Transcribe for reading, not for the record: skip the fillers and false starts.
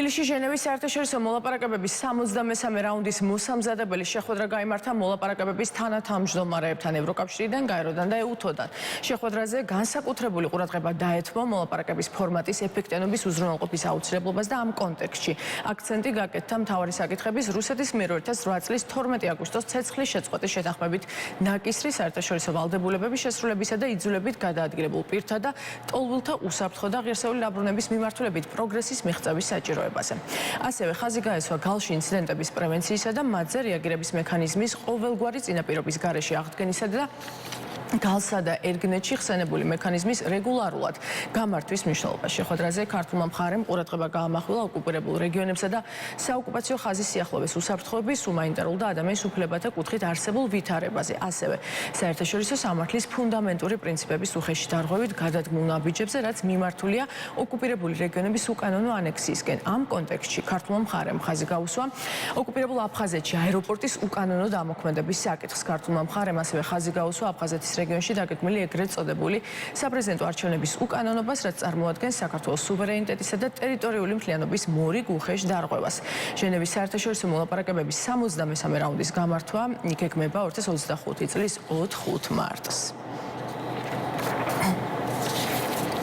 თბილისში ჟენევის საერთაშორისო მოლაპარაკებების 63-მე რაუნდის მოსამზადებელი შეხვედრა გაიმართა მოლაპარაკებების თანათავმჯდომარეებთან ევროკავშირიდან, გაეროდან და EUTO-დან. შეხვედრაზე განსაკუთრებული ყურადღება დაეთმო მოლაპარაკების ფორმატის ეფექტიანობის უზრუნველყოფის აუცილებლობას და ამ კონტექსტში აქცენტი გაკეთდა მთავარი საკითხების რუსეთის მიერ 2008 წლის 12 აგვისტოს ცეცხლის შეწყვეტის შეთანხმებით ნაკისრის საერთაშორისო ვალდებულებების შესრულებისა და იძულებით გადაადგილებულ პირთა და ტოლბულთა უსაფრთხო და ღირსეული დაბრუნების მიმართულებით პროგრესის მიღწევის საჭიროებაზე. ასევე ხაზი გაესვა გალში ინციდენტების პრევენციისა და მათზე რეაგირების მექანიზმის ყოველგვარი წინაპირობის გარეშე აღდგენისა და გალსა და ერგნეთში ხსენებული მექანიზმის რეგულარულად გამართვის მნიშვნელობას. შეხვედრაზე ქართულმა მხარემ ყურადღება გაამახვილა ოკუპირებულ რეგიონებსა და საოკუპაციო ხაზის სიახლოვეს უსაფრთხოების, ჰუმანიტარულ და ადამიანის უფლებათა კუთხით არსებულ ვითარებაზე. ასევე საერთაშორისო სამართლის ფუნდამენტური პრინციპების უხეში დარღვევით გადადგმულ ნაბიჯებზე, რაც მიმართულია ოკუპირებული რეგიონების უკანონო ანექსიისკენ. ამ კონტექსტში ქართულმა მხარემ ხაზი გაუსვა ოკუპირებულ აფხაზეთში აეროპორტის უკანონო დამოქმედების საკითხს. ქართულმა მხარემ ასევე ხაზი გაუსვა აფხაზეთის რეგიონში დაგეგმილი ეგრეთ წოდებული საპრეზიდენტო არჩევნების უკანონობას, რაც წარმოადგენს საქართველოს სუვერენიტეტისა და ტერიტორიული მთლიანობის მორიგ უხეშ დარღვევას. ჟენევის საერთაშორისო მოლაპარაკებების 63-მე რაუნდის გამართვა იგეგმება 2025 წლის 4 მარტს.